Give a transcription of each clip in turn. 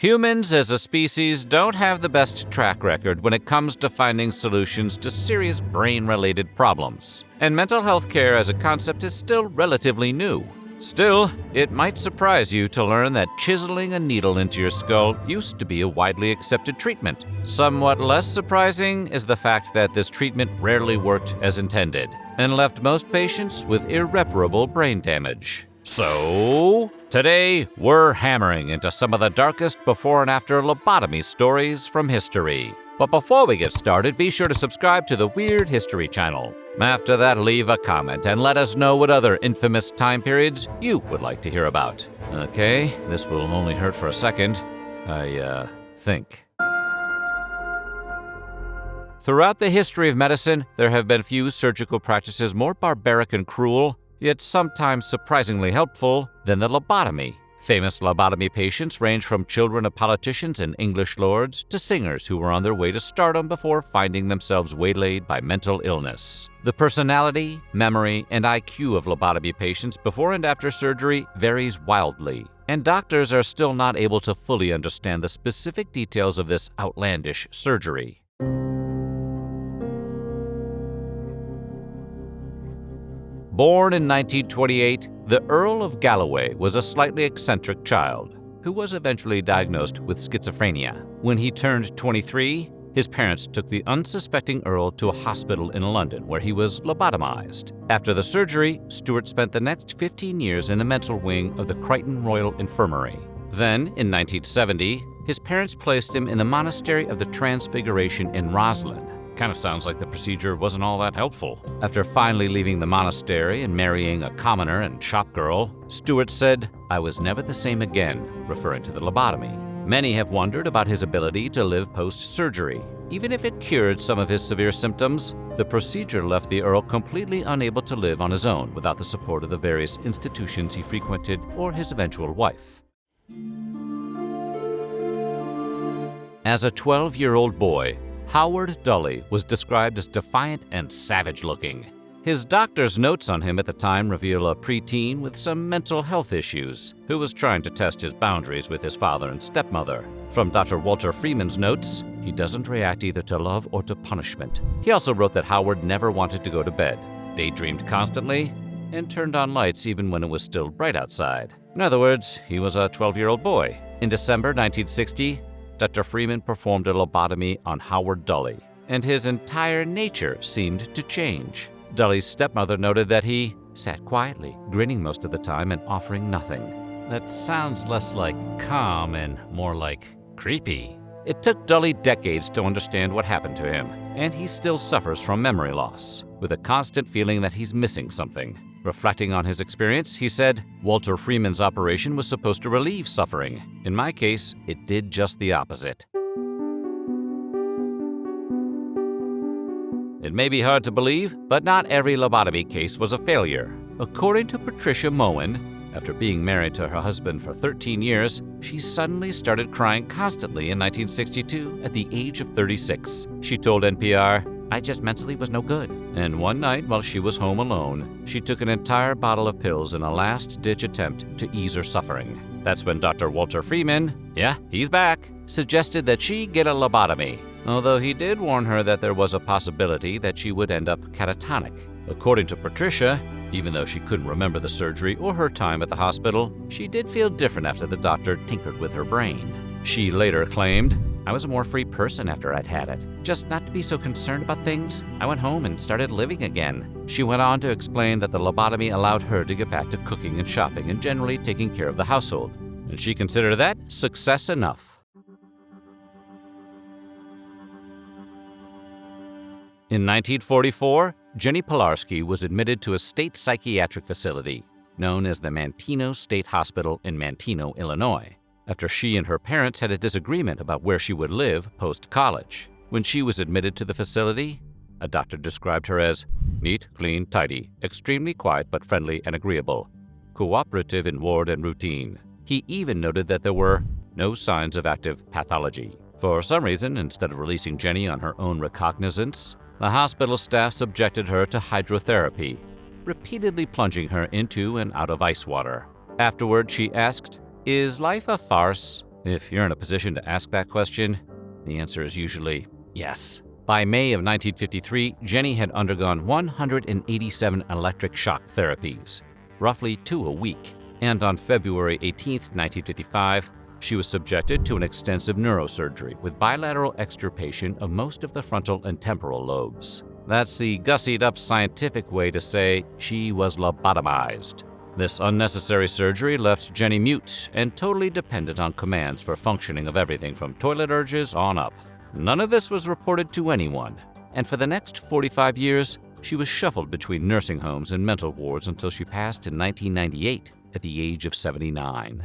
Humans as a species don't have the best track record when it comes to finding solutions to serious brain-related problems, and mental health care as a concept is still relatively new. Still, it might surprise you to learn that chiseling a needle into your skull used to be a widely accepted treatment. Somewhat less surprising is the fact that this treatment rarely worked as intended and left most patients with irreparable brain damage. So, today we're hammering into some of the darkest before and after lobotomy stories from history. But before we get started, be sure to subscribe to the Weird History channel. After that, leave a comment and let us know what other infamous time periods you would like to hear about. Okay, this will only hurt for a second, I think. Throughout the history of medicine, there have been few surgical practices more barbaric and cruel, yet sometimes surprisingly helpful, than the lobotomy. Famous lobotomy patients range from children of politicians and English lords to singers who were on their way to stardom before finding themselves waylaid by mental illness. The personality, memory, and IQ of lobotomy patients before and after surgery varies wildly, and doctors are still not able to fully understand the specific details of this outlandish surgery. Born in 1928, the Earl of Galloway was a slightly eccentric child who was eventually diagnosed with schizophrenia. When he turned 23, his parents took the unsuspecting Earl to a hospital in London where he was lobotomized. After the surgery, Stuart spent the next 15 years in the mental wing of the Crichton Royal Infirmary. Then, in 1970, his parents placed him in the Monastery of the Transfiguration in Roslin. Kind of sounds like the procedure wasn't all that helpful. After finally leaving the monastery and marrying a commoner and shopgirl, Stuart said, "I was never the same again," referring to the lobotomy. Many have wondered about his ability to live post-surgery. Even if it cured some of his severe symptoms, the procedure left the Earl completely unable to live on his own without the support of the various institutions he frequented or his eventual wife. As a 12-year-old boy, Howard Dully was described as defiant and savage-looking. His doctor's notes on him at the time reveal a preteen with some mental health issues who was trying to test his boundaries with his father and stepmother. From Dr. Walter Freeman's notes, he doesn't react either to love or to punishment. He also wrote that Howard never wanted to go to bed, daydreamed constantly, and turned on lights even when it was still bright outside. In other words, he was a 12-year-old boy. In December 1960, Dr. Freeman performed a lobotomy on Howard Dully, and his entire nature seemed to change. Dully's stepmother noted that he sat quietly, grinning most of the time and offering nothing. That sounds less like calm and more like creepy. It took Dully decades to understand what happened to him, and he still suffers from memory loss, with a constant feeling that he's missing something. Reflecting on his experience, he said, "Walter Freeman's operation was supposed to relieve suffering. In my case, it did just the opposite." It may be hard to believe, but not every lobotomy case was a failure. According to Patricia Moen, after being married to her husband for 13 years, she suddenly started crying constantly in 1962 at the age of 36. She told NPR, "I just mentally was no good." And one night while she was home alone, she took an entire bottle of pills in a last-ditch attempt to ease her suffering. That's when Dr. Walter Freeman, yeah, he's back, suggested that she get a lobotomy, although he did warn her that there was a possibility that she would end up catatonic. According to Patricia, even though she couldn't remember the surgery or her time at the hospital, she did feel different after the doctor tinkered with her brain. She later claimed, "I was a more free person after I'd had it. Just not to be so concerned about things. I went home and started living again." She went on to explain that the lobotomy allowed her to get back to cooking and shopping and generally taking care of the household, and she considered that success enough. In 1944, Jenny Pilarski was admitted to a state psychiatric facility known as the Manteno State Hospital in Manteno, Illinois, after she and her parents had a disagreement about where she would live post-college. When she was admitted to the facility, a doctor described her as neat, clean, tidy, extremely quiet but friendly and agreeable, cooperative in ward and routine. He even noted that there were no signs of active pathology. For some reason, instead of releasing Jenny on her own recognizance, the hospital staff subjected her to hydrotherapy, repeatedly plunging her into and out of ice water. Afterward, she asked, "Is life a farce?" If you're in a position to ask that question, the answer is usually yes. By May of 1953, Jenny had undergone 187 electric shock therapies, roughly 2 a week, and on February 18, 1955, she was subjected to an extensive neurosurgery with bilateral extirpation of most of the frontal and temporal lobes. That's the gussied-up scientific way to say she was lobotomized. This unnecessary surgery left Jenny mute and totally dependent on commands for functioning of everything from toilet urges on up. None of this was reported to anyone, and for the next 45 years, she was shuffled between nursing homes and mental wards until she passed in 1998 at the age of 79.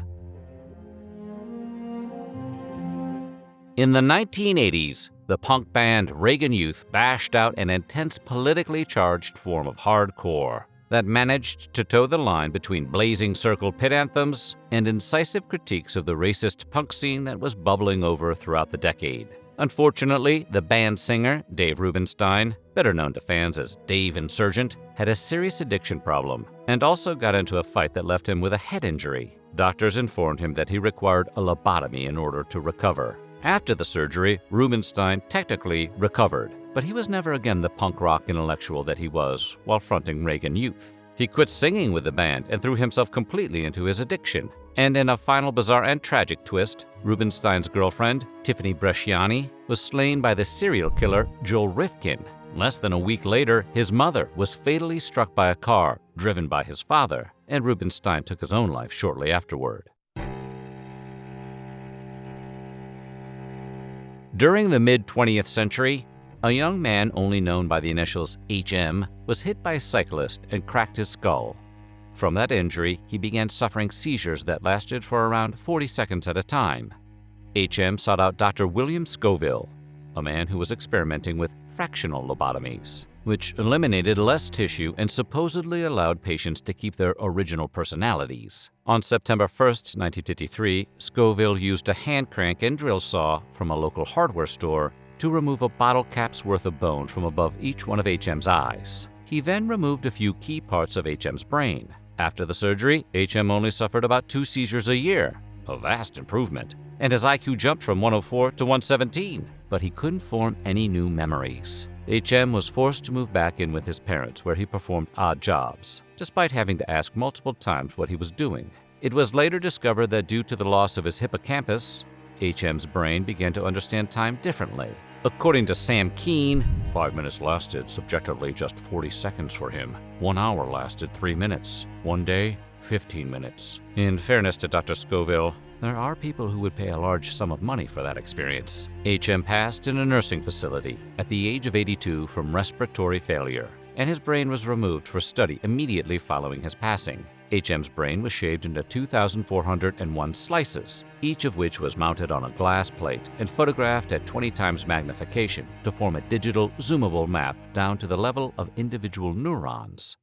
In the 1980s, the punk band Reagan Youth bashed out an intense politically charged form of hardcore that managed to toe the line between blazing circle pit anthems and incisive critiques of the racist punk scene that was bubbling over throughout the decade. Unfortunately, the band singer, Dave Rubenstein, better known to fans as Dave Insurgent, had a serious addiction problem and also got into a fight that left him with a head injury. Doctors informed him that he required a lobotomy in order to recover. After the surgery, Rubenstein technically recovered, but he was never again the punk rock intellectual that he was while fronting Reagan Youth. He quit singing with the band and threw himself completely into his addiction. And in a final bizarre and tragic twist, Rubenstein's girlfriend, Tiffany Bresciani, was slain by the serial killer Joel Rifkin. Less than a week later, his mother was fatally struck by a car driven by his father, and Rubenstein took his own life shortly afterward. During the mid-20th century, a young man only known by the initials HM was hit by a cyclist and cracked his skull. From that injury, he began suffering seizures that lasted for around 40 seconds at a time. HM sought out Dr. William Scoville, a man who was experimenting with fractional lobotomies, which eliminated less tissue and supposedly allowed patients to keep their original personalities. On September 1, 1953, Scoville used a hand crank and drill saw from a local hardware store to remove a bottle cap's worth of bone from above each one of HM's eyes. He then removed a few key parts of HM's brain. After the surgery, HM only suffered about 2 seizures a year, a vast improvement, and his IQ jumped from 104 to 117, but he couldn't form any new memories. HM was forced to move back in with his parents, where he performed odd jobs, despite having to ask multiple times what he was doing. It was later discovered that due to the loss of his hippocampus, HM's brain began to understand time differently. According to Sam Keene, 5 minutes lasted subjectively just 40 seconds for him. 1 hour lasted 3 minutes. 1 day, 15 minutes. In fairness to Dr. Scoville, there are people who would pay a large sum of money for that experience. HM passed in a nursing facility at the age of 82 from respiratory failure, and his brain was removed for study immediately following his passing. HM's brain was shaved into 2,401 slices, each of which was mounted on a glass plate and photographed at 20 times magnification to form a digital, zoomable map down to the level of individual neurons.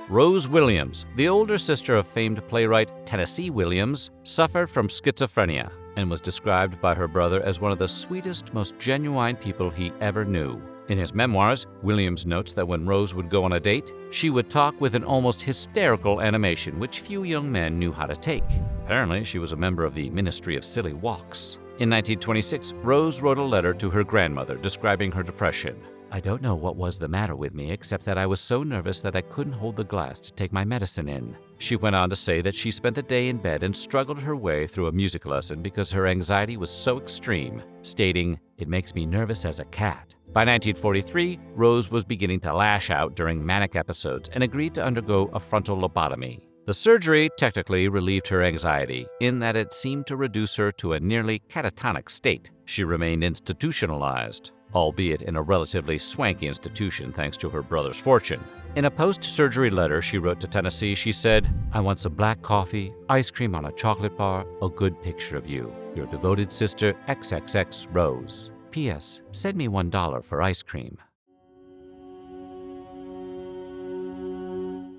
Rose Williams, the older sister of famed playwright Tennessee Williams, suffered from schizophrenia and was described by her brother as one of the sweetest, most genuine people he ever knew. In his memoirs, Williams notes that when Rose would go on a date, she would talk with an almost hysterical animation which few young men knew how to take. Apparently, she was a member of the Ministry of Silly Walks. In 1926, Rose wrote a letter to her grandmother describing her depression. "I don't know what was the matter with me except that I was so nervous that I couldn't hold the glass to take my medicine in." She went on to say that she spent the day in bed and struggled her way through a music lesson because her anxiety was so extreme, stating, "It makes me nervous as a cat." By 1943, Rose was beginning to lash out during manic episodes and agreed to undergo a frontal lobotomy. The surgery technically relieved her anxiety in that it seemed to reduce her to a nearly catatonic state. She remained institutionalized, albeit in a relatively swanky institution thanks to her brother's fortune. In a post-surgery letter she wrote to Tennessee, she said, "I want some black coffee, ice cream on a chocolate bar, a good picture of you. Your devoted sister, XXX Rose. P.S. Send me $1 for ice cream."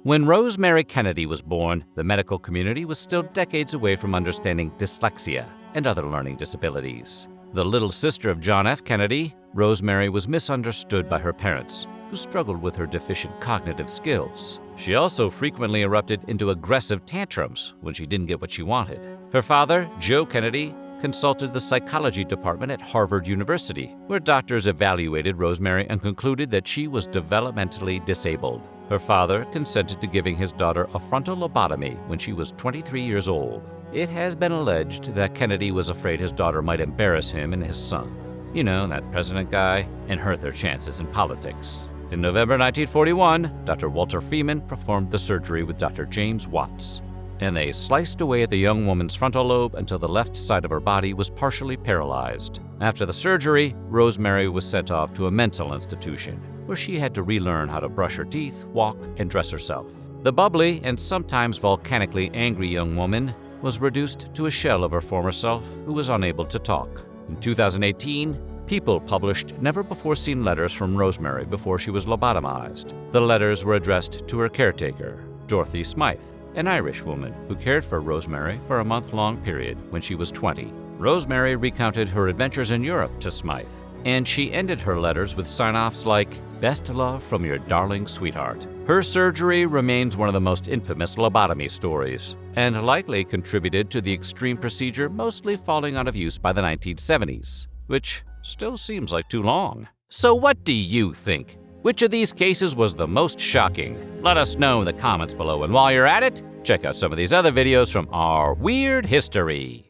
When Rosemary Kennedy was born, the medical community was still decades away from understanding dyslexia and other learning disabilities. The little sister of John F. Kennedy, Rosemary was misunderstood by her parents, who struggled with her deficient cognitive skills. She also frequently erupted into aggressive tantrums when she didn't get what she wanted. Her father, Joe Kennedy, consulted the psychology department at Harvard University, where doctors evaluated Rosemary and concluded that she was developmentally disabled. Her father consented to giving his daughter a frontal lobotomy when she was 23 years old. It has been alleged that Kennedy was afraid his daughter might embarrass him and his son. You know, that president guy, and hurt their chances in politics. In November 1941, Dr. Walter Freeman performed the surgery with Dr. James Watts, and they sliced away at the young woman's frontal lobe until the left side of her body was partially paralyzed. After the surgery, Rosemary was sent off to a mental institution, where she had to relearn how to brush her teeth, walk, and dress herself. The bubbly and sometimes volcanically angry young woman was reduced to a shell of her former self who was unable to talk. In 2018, People published never-before-seen letters from Rosemary before she was lobotomized. The letters were addressed to her caretaker, Dorothy Smythe, an Irish woman who cared for Rosemary for a month-long period when she was 20. Rosemary recounted her adventures in Europe to Smythe, and she ended her letters with sign-offs like, "Best love from your darling sweetheart." Her surgery remains one of the most infamous lobotomy stories, and likely contributed to the extreme procedure mostly falling out of use by the 1970s, which still seems like too long. So what do you think? Which of these cases was the most shocking? Let us know in the comments below, and while you're at it, check out some of these other videos from our weird history.